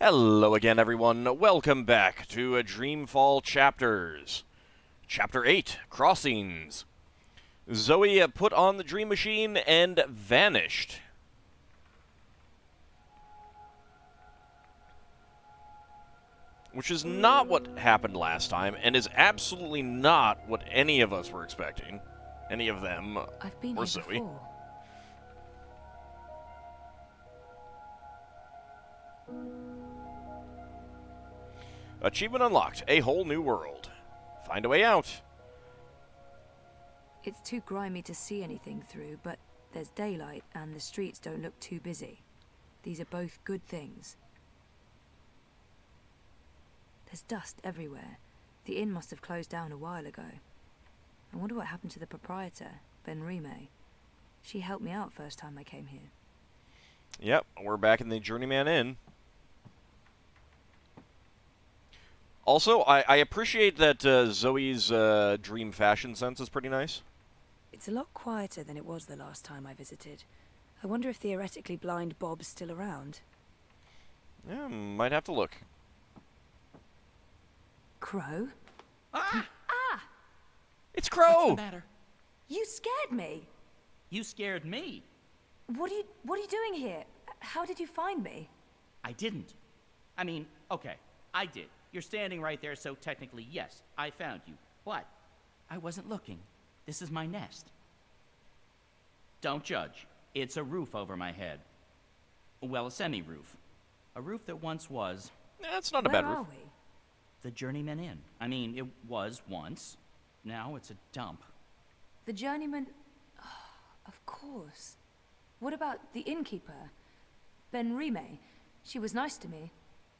Hello again, everyone. Welcome back to Dreamfall Chapters. Chapter 8, Crossings. Zoe put on the Dream Machine and vanished. Which is not what happened last time, and is absolutely not what any of us were expecting. Any of them, I've been or here Zoe. before. Achievement unlocked, a whole new world. Find a way out. It's too grimy to see anything through, but there's daylight and the streets don't look too busy. These are both good things. There's dust everywhere. The inn must have closed down a while ago. I wonder what happened to the proprietor, Ben. She helped me out first time I came here. Yep, we're back in the Journeyman Inn. Also, I appreciate that Zoe's dream fashion sense is pretty nice. It's a lot quieter than it was the last time I visited. I wonder if theoretically blind Bob's still around. Yeah, might have to look. Crow? Ah! It's Crow! What's the matter? You scared me! You scared me. What are you doing here? How did you find me? I didn't. I mean, okay, I did. You're standing right there, so technically, yes, I found you. But I wasn't looking. This is my nest. Don't judge. It's a roof over my head. Well, a semi-roof. A roof that once was That's not a bad Where roof. are we? the Journeyman Inn. I mean, it was once. Now it's a dump. The Journeyman... Oh, of course. What about the innkeeper? Ben. She was nice to me.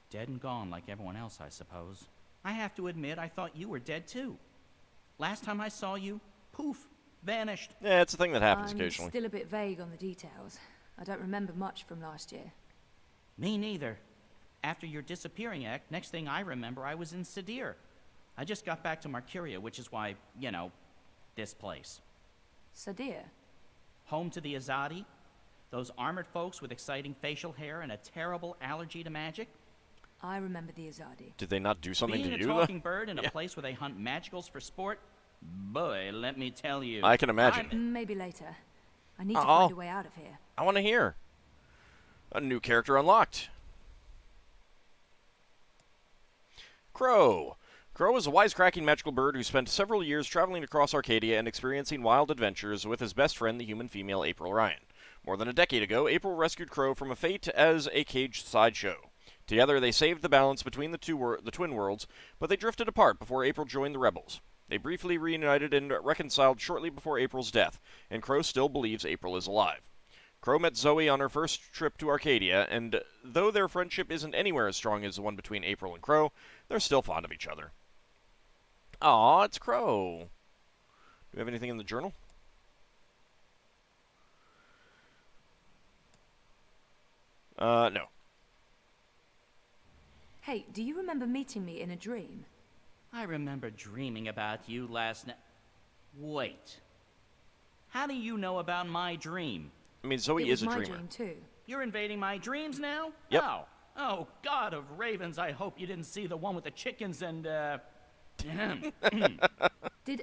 Dead and gone like everyone else, I suppose. I have to admit, I thought you were dead too. Last time I saw you, poof, vanished. Yeah, it's a thing that happens I'm occasionally. still a bit vague on the details. I don't remember much from last year. Me neither. After your disappearing act, next thing I remember, I was in Sadir. I just got back to Marcuria, which is why, you know, this place. Sadir? Home to the Azadi, those armored folks with exciting facial hair and a terrible allergy to magic. I remember the Azadi. Did they not do something Being to a you, talking though? bird in a place where they hunt magicals for sport, boy, let me tell you. I can imagine. Maybe later. I need to Uh-oh. find a way out of here. I want to hear. A new character unlocked. Crow. Crow is a wisecracking magical bird who spent several years traveling across Arcadia and experiencing wild adventures with his best friend, the human female April Ryan. More than a decade ago, April rescued Crow from a fate as a caged sideshow. Together, they saved the balance between the twin worlds, but they drifted apart before April joined the rebels. They briefly reunited and reconciled shortly before April's death, and Crow still believes April is alive. Crow met Zoe on her first trip to Arcadia, and though their friendship isn't anywhere as strong as the one between April and Crow, they're still fond of each other. Aw, it's Crow. Do we have anything in the journal? No. Hey, do you remember meeting me in a dream? I remember dreaming about you last night. Wait. How do you know about my dream? I mean, Zoe It is was a my dreamer. dream too. You're invading my dreams now? Yep. How? Oh, God of ravens, I hope you didn't see the one with the chickens and, Did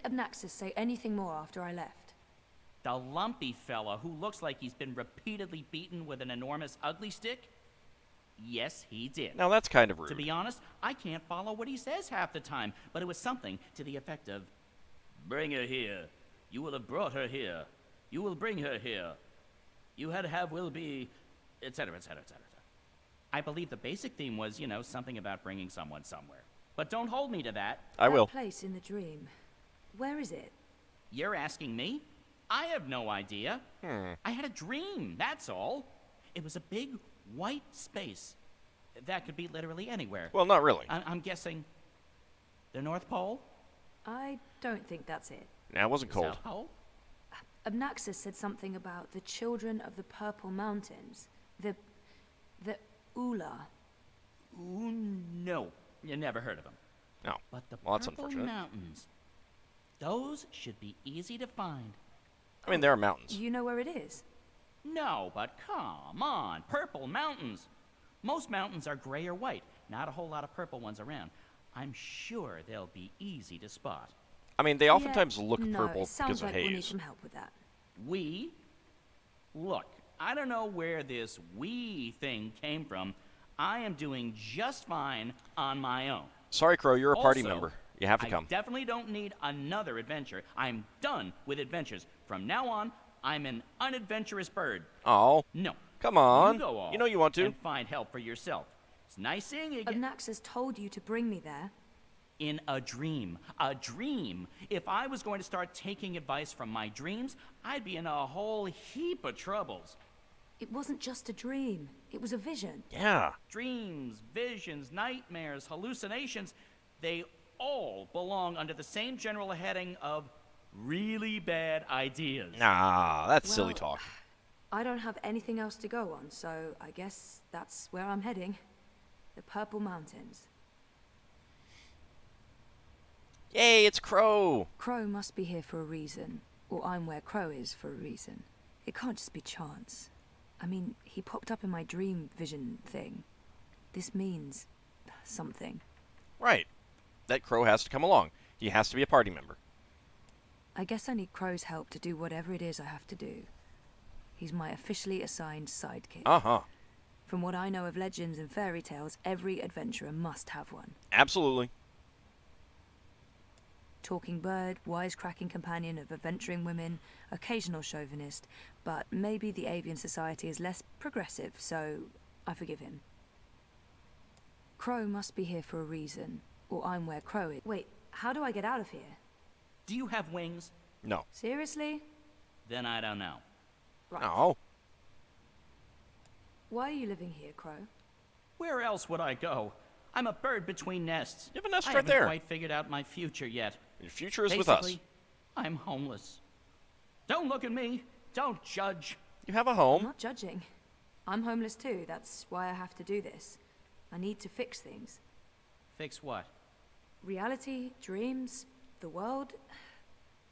Abnaxis say anything more after I left? the lumpy fella who looks like he's been repeatedly beaten with an enormous ugly stick? Yes, he did. Now, that's kind of rude. To be honest, I can't follow what he says half the time, but it was something to the effect of, "Bring her here. You will have brought her here. You will bring her here. You had to have will be," etc., etc., etc. I believe the basic theme was, you know, something about bringing someone somewhere. But don't hold me to that. I will. That place in the dream. Where is it? You're asking me? I have no idea. I had a dream, that's all. It was a big white space. That could be literally anywhere. Well, not really. I'm guessing the North Pole? I don't think that's it. Nah, it wasn't cold. South Pole? Abnaxis said something about the children of the Purple Mountains. The Ula. Ooh, no. You never heard of them. No. But the Well, that's Purple unfortunate. Mountains, those should be easy to find. I mean, there are mountains. You know where it is? No, but come on. Purple Mountains. Most mountains are gray or white, not a whole lot of purple ones around. I'm sure they'll be easy to spot. I mean, they oftentimes look no, purple it sounds because of like we'll need haze. some help with that. We? Look, I don't know where this we thing came from. I am doing just fine on my own. Sorry, Crow, you're a party Also, member. You have to I come. definitely don't need another adventure. I'm done with adventures. From now on, I'm an unadventurous bird. Oh, No. come on. You go off You know you want to. and find help for yourself. It's nice seeing you again. Naxus told you to bring me there. In a dream. A dream. If I was going to start taking advice from my dreams, I'd be in a whole heap of troubles. It wasn't just a dream. It was a vision. Yeah. Dreams, visions, nightmares, hallucinations, they all belong under the same general heading of really bad ideas. Nah, that's silly Well, talk. I don't have anything else to go on, so I guess that's where I'm heading. The Purple Mountains. Yay, it's Crow. Crow must be here for a reason, or I'm where Crow is for a reason. It can't just be chance. I mean, he popped up in my dream vision thing. This means something. Right. That Crow has to come along. He has to be a party member. I guess I need Crow's help to do whatever it is I have to do. He's my officially assigned sidekick. Uh-huh. From what I know of legends and fairy tales, every adventurer must have one. Absolutely. Talking bird, wisecracking companion of adventuring women, occasional chauvinist, but maybe the avian society is less progressive, so I forgive him. Crow must be here for a reason, or I'm where Crow is. Wait, how do I get out of here? Do you have wings? No. Seriously? Then I don't know. Right. No. Why are you living here, Crow? Where else would I go? I'm a bird between nests. You have a nest I right haven't there. quite figured out my future yet. Your future is with us. Basically, I'm homeless. Don't look at me. Don't judge. You have a I'm home. not judging. I'm homeless too, that's why I have to do this. I need to fix things. Fix what? Reality, dreams, the world,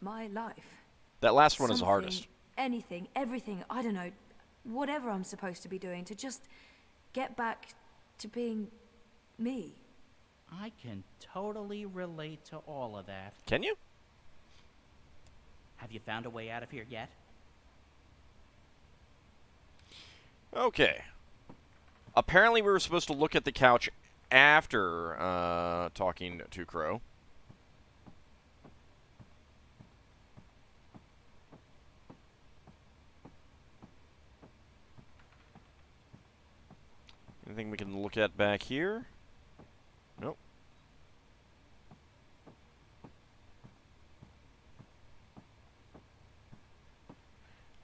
my life. That last one is the Something, hardest. Anything, everything, I don't know, whatever I'm supposed to be doing to just get back to being me. I can totally relate to all of that. Can you? Have you found a way out of here yet? Okay. Apparently we were supposed to look at the couch after talking to Crow. Anything we can look at back here? Nope.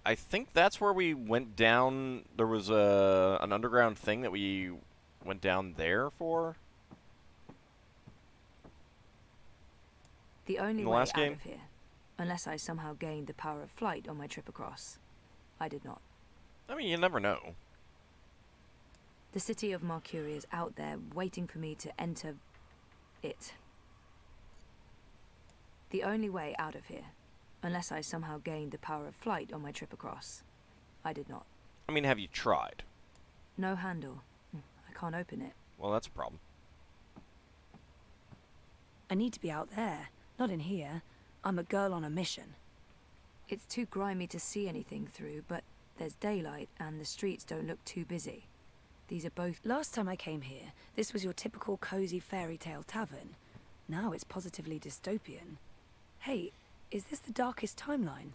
I think that's where we went down. There was an underground thing that we went down there for. The only In the way last out game? of here, unless I somehow gained the power of flight on my trip across. I did not. I mean, you never know. The city of Mercury is out there, waiting for me to enter it. The only way out of here, unless I somehow gained the power of flight on my trip across. I did not. I mean, have you tried? No handle. I can't open it. Well, that's a problem. I need to be out there, not in here. I'm a girl on a mission. It's too grimy to see anything through, but there's daylight and the streets don't look too busy. These are both... Last time I came here, this was your typical cozy fairy tale tavern. Now it's positively dystopian. Hey, is this the darkest timeline?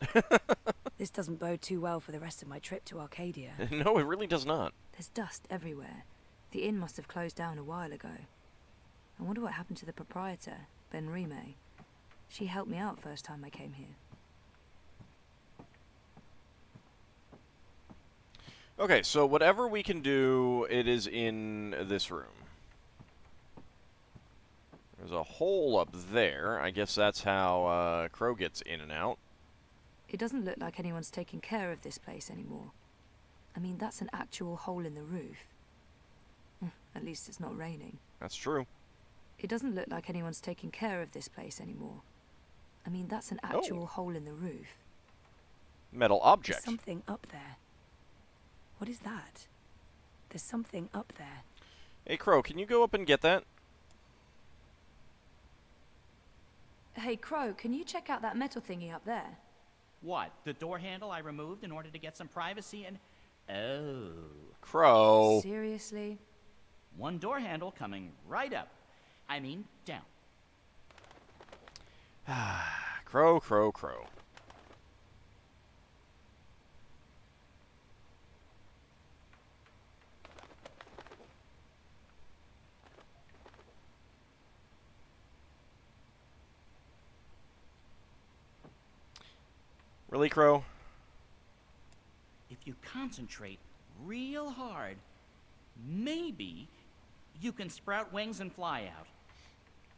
This doesn't bode too well for the rest of my trip to Arcadia. No, it really does not. There's dust everywhere. The inn must have closed down a while ago. I wonder what happened to the proprietor, Ben Rime. She helped me out first time I came here. Okay, so whatever we can do, it is in this room. There's a hole up there. I guess that's how Crow gets in and out. It doesn't look like anyone's taking care of this place anymore. I mean, that's an actual hole in the roof. At least it's not raining. That's true. It doesn't look like anyone's taking care of this place anymore. I mean, that's an actual hole in the roof. Metal There's object. something up there. What is that? There's something up there. Hey, Crow, can you go up and get that? Hey, Crow, can you check out that metal thingy up there? What? The door handle I removed in order to get some privacy and... Oh. Crow. Seriously? One door handle coming right up. I mean, down. Crow, Crow, Crow. Really, Crow? If you concentrate real hard, maybe you can sprout wings and fly out.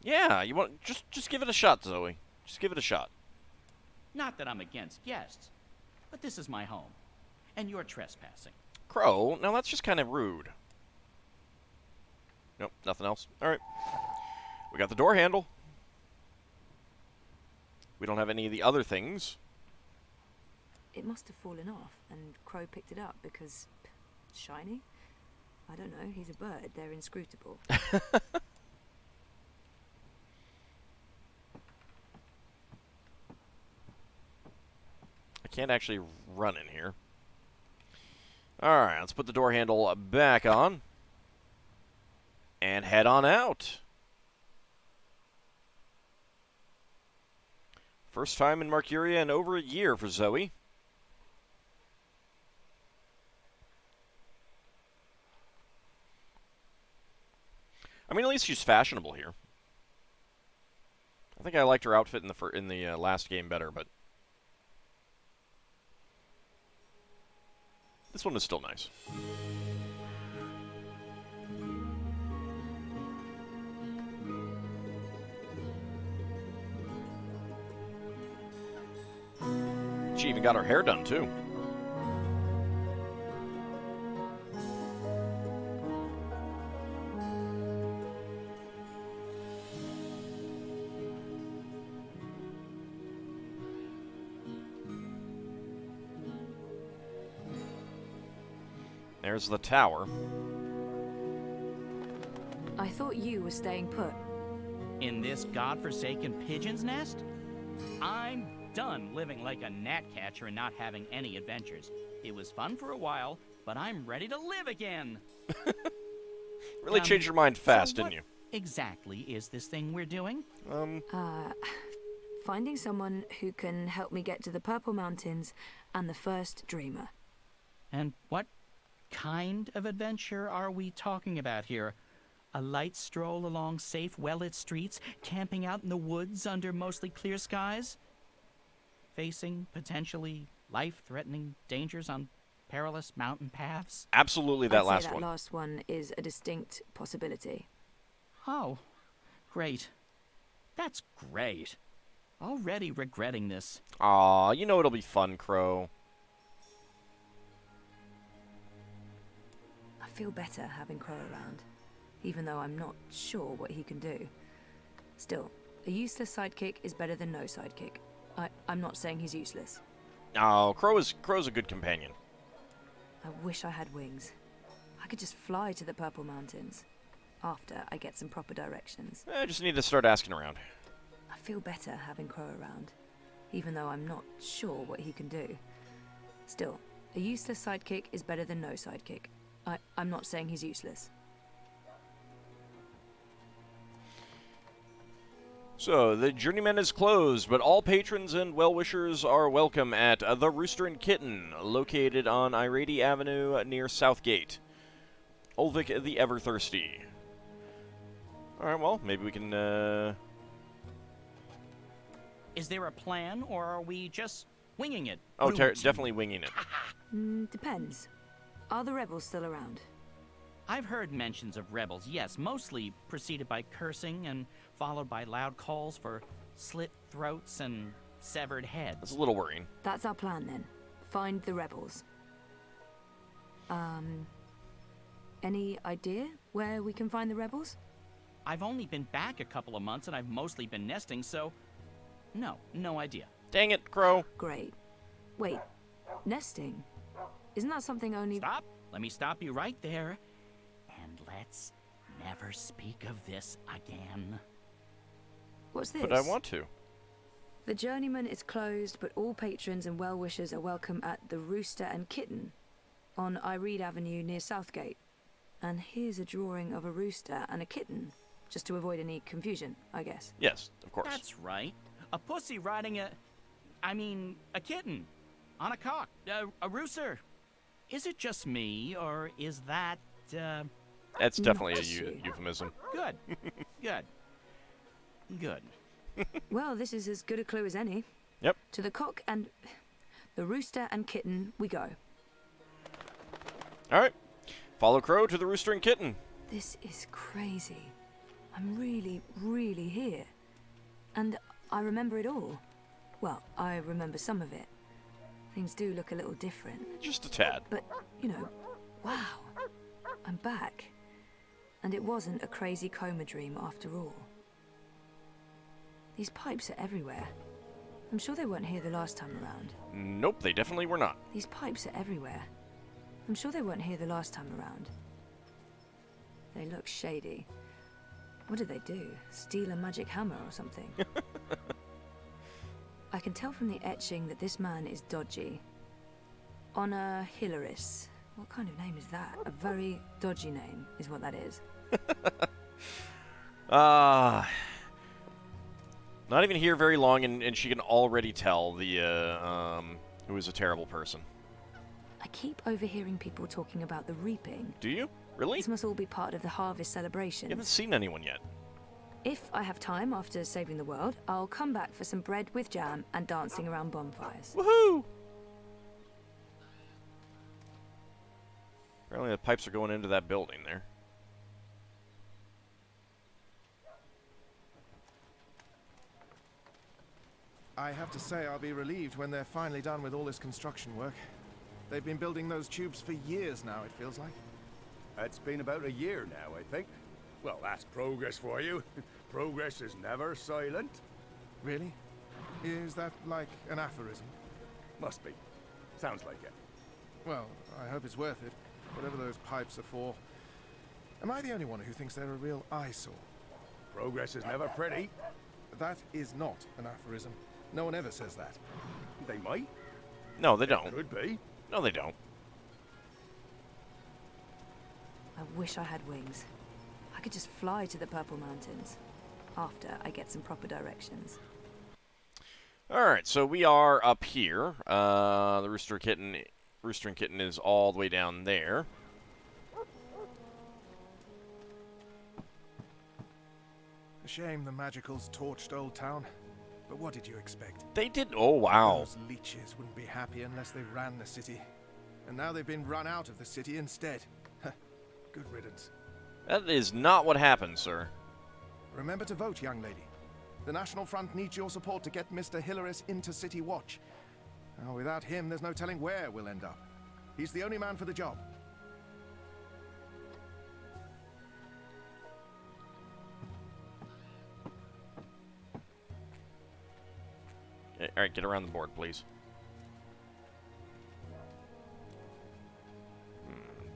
Yeah, you want just give it a shot, Zoe. Just give it a shot. Not that I'm against guests, but this is my home, and you're trespassing. Crow, now that's just kind of rude. Nope, nothing else. All right. We got the door handle. We don't have any of the other things. It must have fallen off, and Crow picked it up because... shiny? I don't know, he's a bird, they're inscrutable. I can't actually run in here. Alright, let's put the door handle back on. And head on out. First time in Marcuria in over a year for Zoe. I mean, at least she's fashionable here. I think I liked her outfit in the last game better, but this one is still nice. She even got her hair done too. There's the tower. I thought you were staying put. In this godforsaken pigeon's nest? I'm done living like a gnatcatcher and not having any adventures. It was fun for a while, but I'm ready to live again. Really changed your mind fast, so didn't you? Exactly is this thing we're doing? Finding someone who can help me get to the Purple Mountains and the first dreamer. And what kind of adventure are we talking about here? A light stroll along safe, well-lit streets, camping out in the woods under mostly clear skies? Facing potentially life-threatening dangers on perilous mountain paths? Absolutely that I'd say last that one. last one is a distinct possibility. Oh, great. That's great. Already regretting this. Aw, you know it'll be fun, Crow. I feel better having Crow around, even though I'm not sure what he can do. Still, a useless sidekick is better than no sidekick. I'm not saying he's useless. Oh, Crow's a good companion. I wish I had wings. I could just fly to the Purple Mountains. After I get some proper directions. I just need to start asking around. I feel better having Crow around, even though I'm not sure what he can do. Still, a useless sidekick is better than no sidekick. I'm not saying he's useless. So, the Journeyman is closed, but all patrons and well-wishers are welcome at the Rooster and Kitten, located on Irady Avenue near Southgate. Ulvik the Everthirsty. Alright, well, maybe we can, Is there a plan, or are we just winging it? Oh, Routine. definitely winging it. Depends. Are the rebels still around? I've heard mentions of rebels, yes, mostly preceded by cursing and followed by loud calls for slit throats and severed heads. That's a little worrying. That's our plan then. Find the rebels. Any idea where we can find the rebels? I've only been back a couple of months and I've mostly been nesting, so no idea. Dang it, Crow. Great. Wait, nesting? Isn't that something only... Stop let me stop you right there. And let's never speak of this again. What's this? But I want to. The Journeyman is closed, but all patrons and well-wishers are welcome at the Rooster and Kitten on Iread Avenue near Southgate. And here's a drawing of a rooster and a kitten, just to avoid any confusion, I guess. Yes, of course. That's right. A pussy riding a kitten on a cock, a rooster. Is it just me, or is that, That's definitely a Not you. euphemism. good? Good. Good. Well, this is as good a clue as any. Yep. To the cock and the rooster and kitten we go. All right. Follow Crow to the Rooster and Kitten. This is crazy. I'm really, really here. And I remember it all. Well, I remember some of it. Things do look a little different. Just a tad. But, you know, wow. I'm back. And it wasn't a crazy coma dream after all. These pipes are everywhere. I'm sure they weren't here the last time around. Nope, they definitely were not. These pipes are everywhere. I'm sure they weren't here the last time around. They look shady. What did they do? Steal a magic hammer or something? I can tell from the etching that this man is dodgy. Honor Hilaris. What kind of name is that? A very dodgy name is what that is. Not even here very long, and she can already tell who is a terrible person. I keep overhearing people talking about the reaping. Do you? Really? This must all be part of the harvest celebration. You haven't seen anyone yet. If I have time after saving the world, I'll come back for some bread with jam and dancing around bonfires. Woohoo! Apparently the pipes are going into that building there. I have to say I'll be relieved when they're finally done with all this construction work. They've been building those tubes for years now, it feels like. It's been about a year now, I think. Well, that's progress for you. Progress is never silent. Really? Is that like an aphorism? Must be. Sounds like it. Well, I hope it's worth it, whatever those pipes are for. Am I the only one who thinks they're a real eyesore? Progress is never pretty. That is not an aphorism. No one ever says that. They might. No, they don't. Could be. No, they don't. I wish I had wings. I could just fly to the Purple Mountains after I get some proper directions. Alright, so we are up here. The Rooster and Kitten is all the way down there. A shame the Magicals torched Old Town. But what did you expect? They did. Oh, wow. Those leeches wouldn't be happy unless they ran the city. And now they've been run out of the city instead. Good riddance. That is not what happened, sir. Remember to vote, young lady. The National Front needs your support to get Mr. Hilaris into City Watch. Now, without him, there's no telling where we'll end up. He's the only man for the job. Alright, get around the board, please.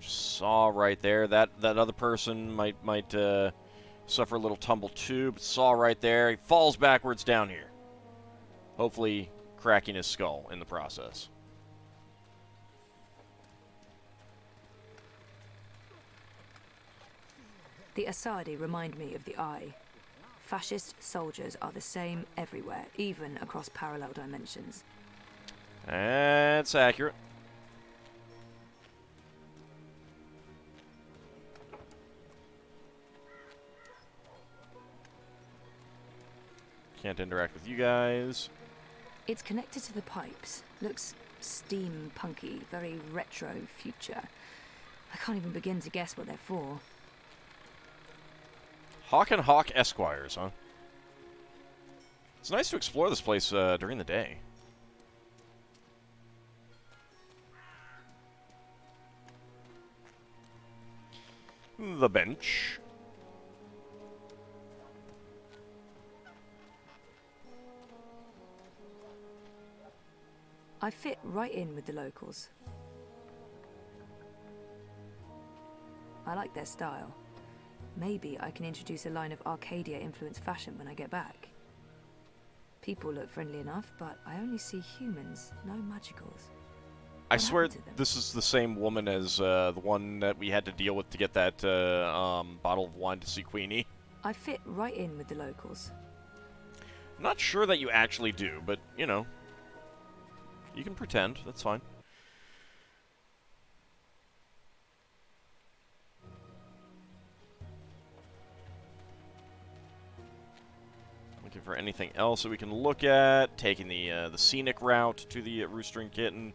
Just saw right there. That other person might suffer a little tumble too, but saw right there. He falls backwards down here. Hopefully cracking his skull in the process. The Asadi remind me of the Eye. Fascist soldiers are the same everywhere, even across parallel dimensions. That's accurate. Can't interact with you guys. It's connected to the pipes. Looks steampunky, very retro future. I can't even begin to guess what they're for. Hawk and Hawk Esquires, huh? It's nice to explore this place during the day. The bench. I fit right in with the locals. I like their style. Maybe I can introduce a line of Arcadia-influenced fashion when I get back. People look friendly enough, but I only see humans, no magicals. I What swear happened to them? this is the same woman as the one that we had to deal with to get that bottle of wine to see Queenie. I fit right in with the locals. I'm not sure that you actually do, but, you know, you can pretend. That's fine. Looking for anything else that we can look at. Taking the scenic route to the Rooster and Kitten.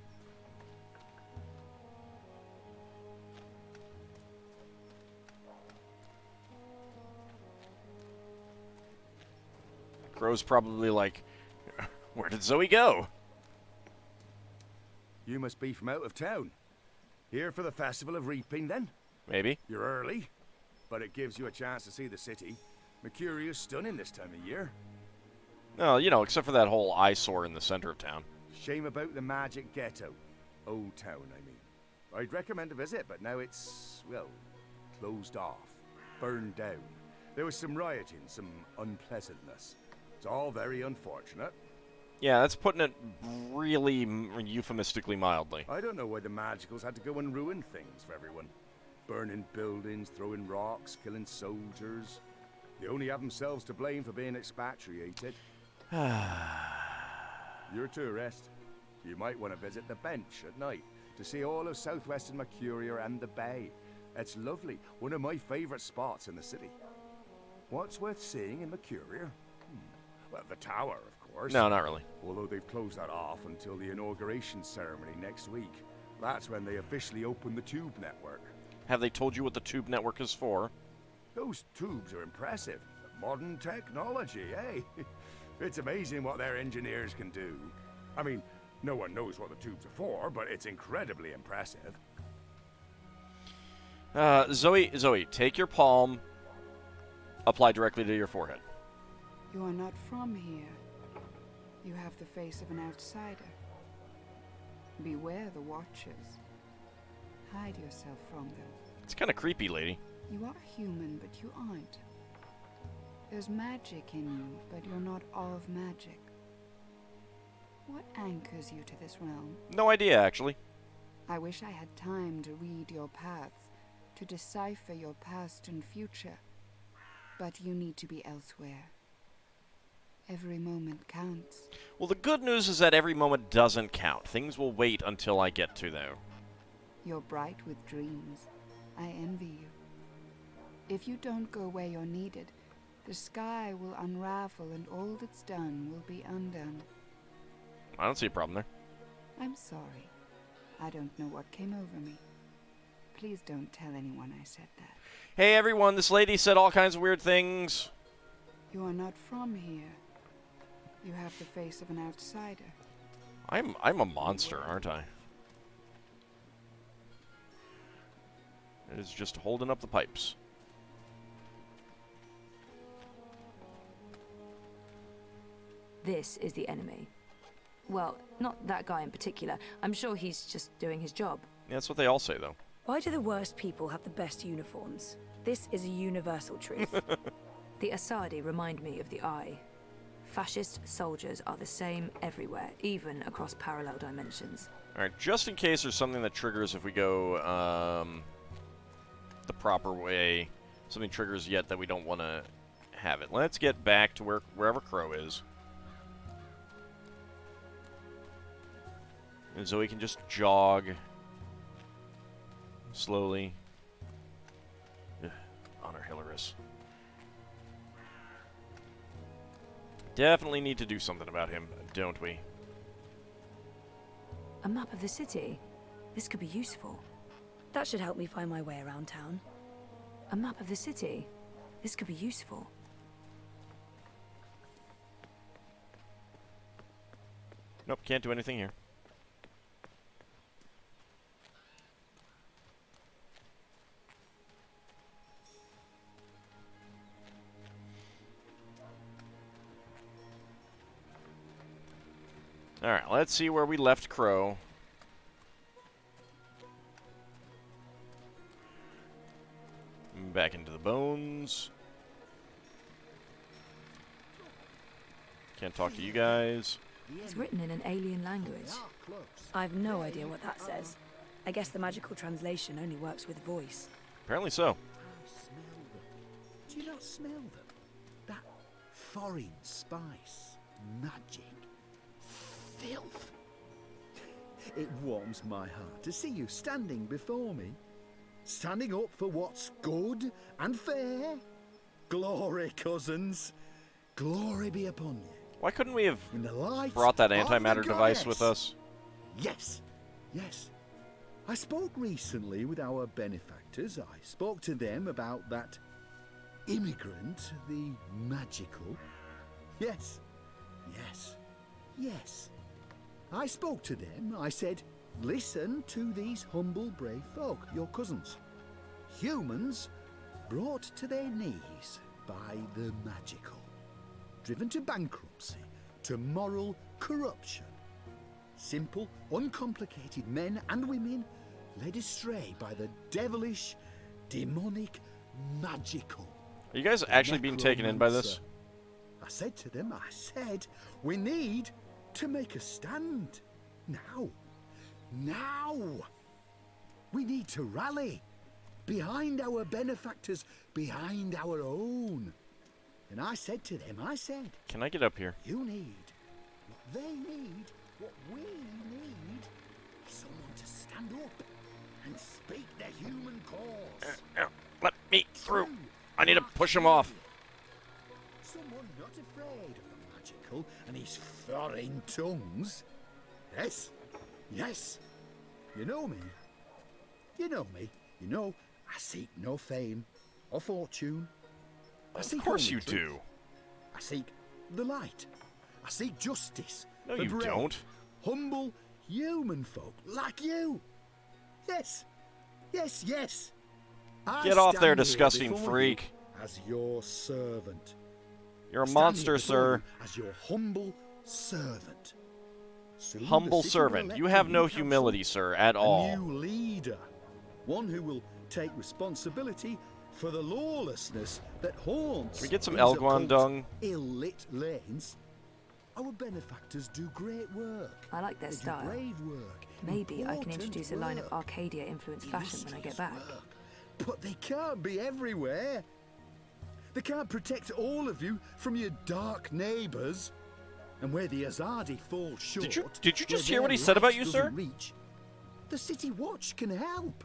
Crow's probably like, where did Zoe go? You must be from out of town. Here for the Festival of Reaping, then? Maybe. You're early, but it gives you a chance to see the city. Mercuria's stunning this time of year. No, you know, except for that whole eyesore in the center of town. Shame about the magic ghetto. Old Town, I mean. I'd recommend a visit, but now it's, well, closed off. Burned down. There was some rioting, some unpleasantness. It's all very unfortunate. Yeah, that's putting it really euphemistically mildly. I don't know why the magicals had to go and ruin things for everyone. Burning buildings, throwing rocks, killing soldiers. They only have themselves to blame for being expatriated. You're a tourist. You might want to visit the bench at night to see all of southwestern Mercuria and the bay. It's lovely, one of my favorite spots in the city. What's worth seeing in Mercuria? Well, the tower, of course. No, not really. Although they've closed that off until the inauguration ceremony next week. That's when they officially open the tube network. Have they told you what the tube network is for? Those tubes are impressive. Modern technology, eh? It's amazing what their engineers can do. I mean, no one knows what the tubes are for, but it's incredibly impressive. Zoe, take your palm, apply directly to your forehead. You are not from here. You have the face of an outsider. Beware the Watchers. Hide yourself from them. It's kind of creepy, lady. You are human, but you aren't. There's magic in you, but you're not of magic. What anchors you to this realm? No idea, actually. I wish I had time to read your paths, to decipher your past and future. But you need to be elsewhere. Every moment counts. Well, the good news is that every moment doesn't count. Things will wait until I get to there. You're bright with dreams. I envy you. If you don't go where you're needed, the sky will unravel and all that's done will be undone. I don't see a problem there. I'm sorry. I don't know what came over me. Please don't tell anyone I said that. Hey, everyone, this lady said all kinds of weird things. You are not from here. You have the face of an outsider. I'm a monster, aren't I? It is just holding up the pipes. This is the enemy. Well, not that guy in particular. I'm sure he's just doing his job. Yeah, that's what they all say, though. Why do the worst people have the best uniforms? This is a universal truth. The Asadi remind me of the Eye. Fascist soldiers are the same everywhere, even across parallel dimensions. Alright, just in case there's something that triggers if we go the proper way, something triggers yet that we don't want to have it. Let's get back to wherever Crow is. And Zoe can just jog slowly. Ugh, honor Hilaris. Definitely need to do something about him, don't we? A map of the city? This could be useful. That should help me find my way around town. A map of the city? This could be useful. Nope, can't do anything here. Alright, let's see where we left Crow. bones. Can't talk to you guys. It's written in an alien language. I've no idea what that says. I guess the magical translation only works with voice. Apparently so. Smell them. Do you not smell them? That foreign spice, magic, filth. It warms my heart to see you standing before me, standing up for what's good and fair. Glory, cousins. Glory be upon you. Why couldn't we have In the light brought that of the antimatter device goddess. with us? Yes, yes. I spoke recently with our benefactors. I spoke to them about that immigrant, the magical. Yes, yes, yes. I spoke to them. I said, listen to these humble, brave folk, your cousins. Humans brought to their knees by the magical. Driven to bankruptcy, to moral corruption. Simple, uncomplicated men and women led astray by the devilish, demonic, magical. Are you guys actually being taken in by this? I said to them, we need to make a stand. Now. Now. We need to rally. Behind our benefactors, behind our own. And I said to them, Can I get up here? you need what they need, what we need, someone to stand up and speak the human cause. Let me through. I need to push him off. Someone not afraid of the magical and his foreign tongues. Yes, yes. You know me. You know me. You know I seek no fame or fortune. I Of seek course only you truth. do. I seek the light. I seek justice. No, for you brave, don't. humble human folk like you. Yes, yes, yes. I Get off stand there, here disgusting before freak. you as your servant. You're a Stand here monster, before sir. you as your humble servant. Soon the Humble city will servant. elect You a have new no council, humility, sir, at a all. new leader, one who will take responsibility for the lawlessness that haunts. Can we get some these Elguan occult, dung? ill-lit lanes. Our benefactors do great work. I like their They do style. brave work. Maybe I can important introduce a line of work, Arcadia-influenced fashion when I get back. illustrious work. But they can't be everywhere. They can't protect all of you from your dark neighbours. And where the Azadi fall short, Did you just where hear what their he said about light you, doesn't sir? reach, the City Watch can help.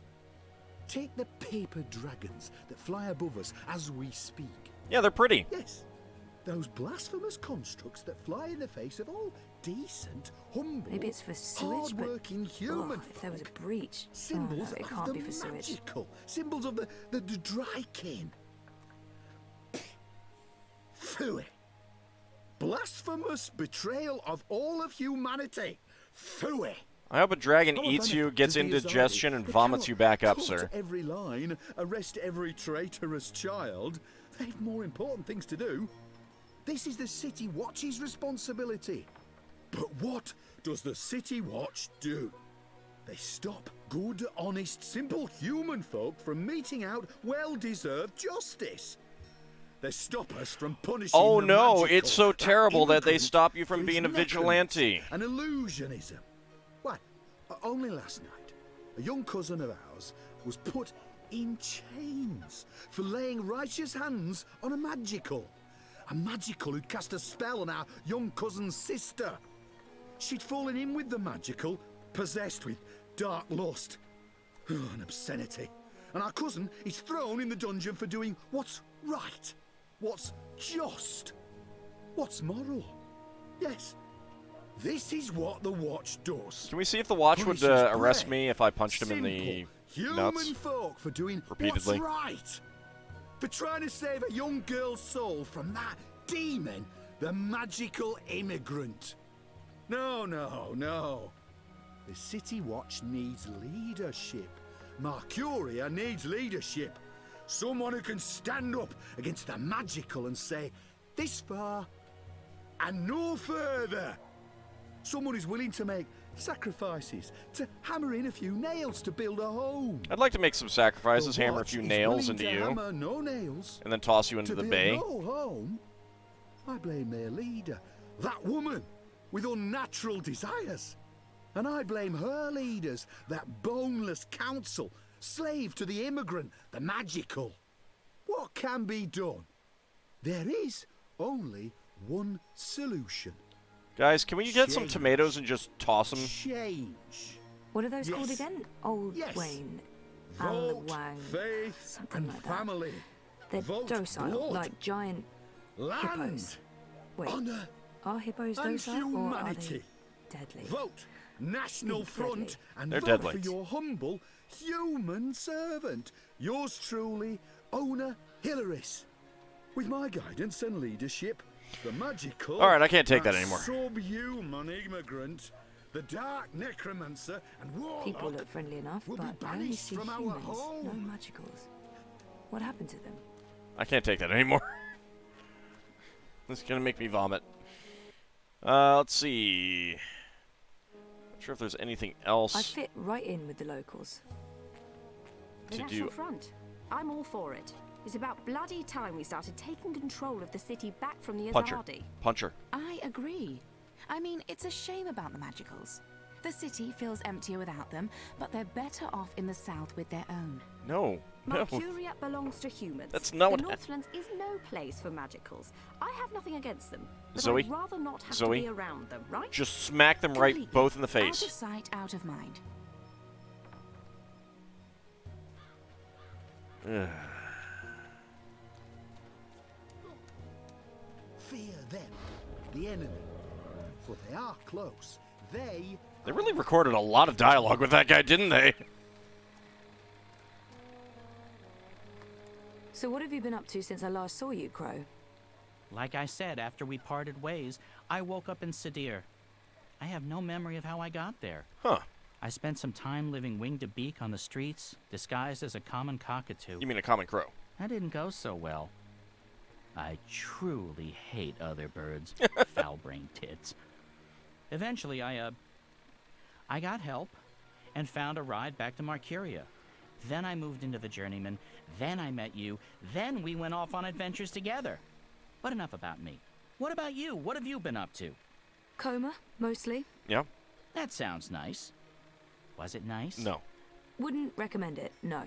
Take the paper dragons that fly above us as we speak. Yeah, they're pretty. Yes, those blasphemous constructs that fly in the face of all decent, humble, Maybe it's for sewage, but hard-working human if there was a folk. breach, Symbols it of can't the be for sewage. magical, symbols of the dry kin. Phooey. Blasphemous betrayal of all of humanity. Phooey. I hope a dragon Our eats you, benefactors, gets the indigestion, Azadi, and they vomits cannot you back up, cut sir. every line, arrest every traitorous child. They've more important things to do. This is the City Watch's responsibility. But what does the City Watch do? They stop good, honest, simple human folk from meting out well-deserved justice. They stop us from punishing Oh the no, magical, it's so terrible that they immigrant stop you from for being his a vigilante. necromancy and illusionism. Why, only last night, a young cousin of ours was put in chains for laying righteous hands on a magical. A magical who'd cast a spell on our young cousin's sister. She'd fallen in with the magical, possessed with dark lust and obscenity. And our cousin is thrown in the dungeon for doing what's right, what's just, what's moral. Yes, this is what the Watch does. Can we see if the watch would Punishes arrest brave, me if I punched him in the simple, nuts? human folk for doing repeatedly? what's right. For trying to save a young girl's soul from that demon, the magical immigrant. No, no, no. The City Watch needs leadership. Mercuria needs leadership. Someone who can stand up against the magical and say, this far and no further. Someone who's willing to make Sacrifices to hammer in a few nails to build a home. I'd like to make some sacrifices, The hammer a Watch few is nails willing into to you, hammer no nails and then toss you into to the build bay. no home. I blame their leader, that woman with unnatural desires. And I blame her leaders, that boneless council, slave to the immigrant, the magical. What can be done? There is only one solution. Guys, can we get some Change. tomatoes and just toss them? Change. What are those called Yes. again? Old Yes. Wayne. And the Vote, Wang. faith, Something and like that. family. They're Vote, docile, blood, like giant land, hippos. Wait, honor, are hippos and docile or are humanity. they deadly? Vote National Deadly. Front and They're vote deadly. for your humble human servant. Yours truly, Owner Hilaris. With my guidance and leadership, the magical... All right, I can't take that and anymore. Subhuman immigrant, the dark necromancer and warlock... People look friendly enough, will be but I only banished see from our humans, no home. magicals. What happened to them? I can't take that anymore. This is gonna make me vomit. Let's see. Not sure if there's anything I else fit right in with the locals. The to National do. Front. I'm all for it. It's about bloody time we started taking control of the city back from the Puncher. Azadi. Puncher. I agree. I mean, it's a shame about the magicals. The city feels emptier without them, but they're better off in the south with their own. No. No. Mercuria belongs to humans. That's not the what Northlands is no place for magicals. I have nothing against them, but Zoe? I'd rather not have Zoe? to be around them, right? Just smack them right Completely. both in the Out face. of sight, out of mind. Ugh. Fear them, the enemy. For they are close. They Really recorded a lot of dialogue with that guy, didn't they? So what have you been up to since I last saw you, Crow? Like I said, after we parted ways, I woke up in Sadir. I have no memory of how I got there. Huh. I spent some time living wing to beak on the streets, disguised as a common cockatoo. You mean a common crow? That didn't go so well. I truly hate other birds, foul-brained tits. Eventually, I got help and found a ride back to Marcuria. Then I moved into the Journeyman, then I met you, then we went off on adventures together. But enough about me. What about you? What have you been up to? Coma, mostly. Yeah? That sounds nice. Was it nice? No. Wouldn't recommend it, no.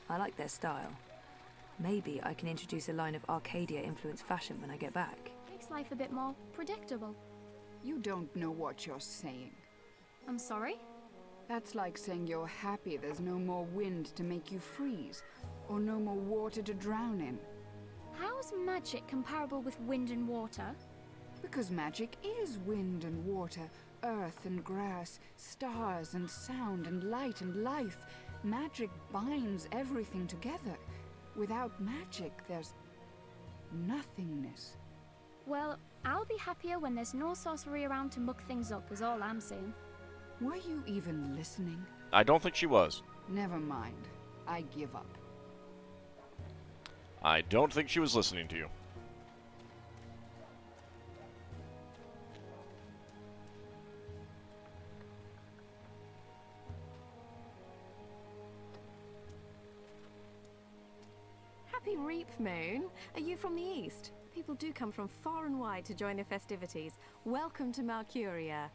I like their style. Maybe I can introduce a line of Arcadia-influenced fashion when I get back. Makes life a bit more predictable. You don't know what you're saying. I'm sorry? That's like saying you're happy there's no more wind to make you freeze, or no more water to drown in. How's magic comparable with wind and water? Because magic is wind and water, earth and grass, stars and sound and light and life. Magic binds everything together. Without magic, there's nothingness. Well, I'll be happier when there's no sorcery around to muck things up, is all I'm saying. Were you even listening? I don't think she was. Never mind. I give up. I don't think she was listening to you. Happy Reap Moon. Are you from the east? People do come from far and wide to join the festivities. Welcome to Mercuria.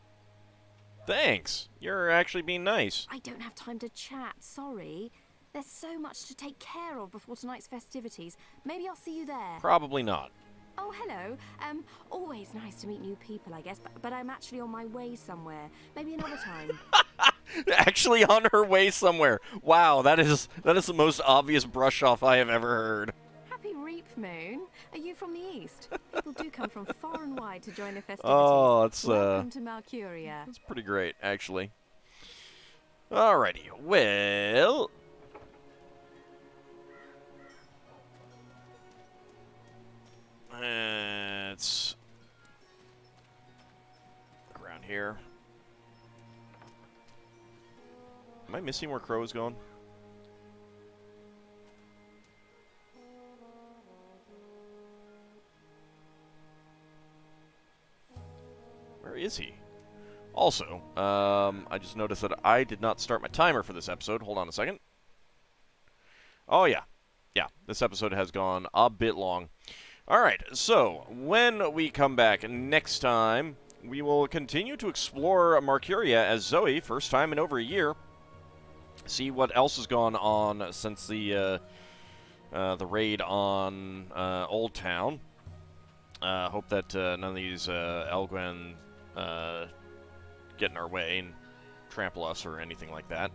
Thanks. You're actually being nice. I don't have time to chat, sorry. There's so much to take care of before tonight's festivities. Maybe I'll see you there. Probably not. Oh, hello. Always nice to meet new people, I guess, but I'm actually on my way somewhere. Maybe another time. Actually on her way somewhere. Wow, that is the most obvious brush off I have ever heard. Happy Reap Moon. Are you from the east? People do come from far and wide to join the festivities. Oh, it's Welcome to Mercuria. That's pretty great, actually. Alrighty, well, let's look around here. Am I missing where Crow's gone? is he? Also, I just noticed that I did not start my timer for this episode. Hold on a second. Oh, yeah. Yeah, this episode has gone a bit long. Alright, so, when we come back next time, we will continue to explore Marcuria as Zoe, first time in over a year. See what else has gone on since the raid on Old Town. Hope that none of these Elgwen get in our way and trample us or anything like that.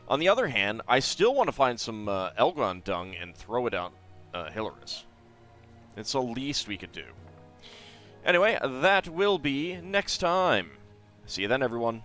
On the other hand, I still want to find some Elgon dung and throw it out Hilaris. It's the least we could do. Anyway, that will be next time. See you then, everyone.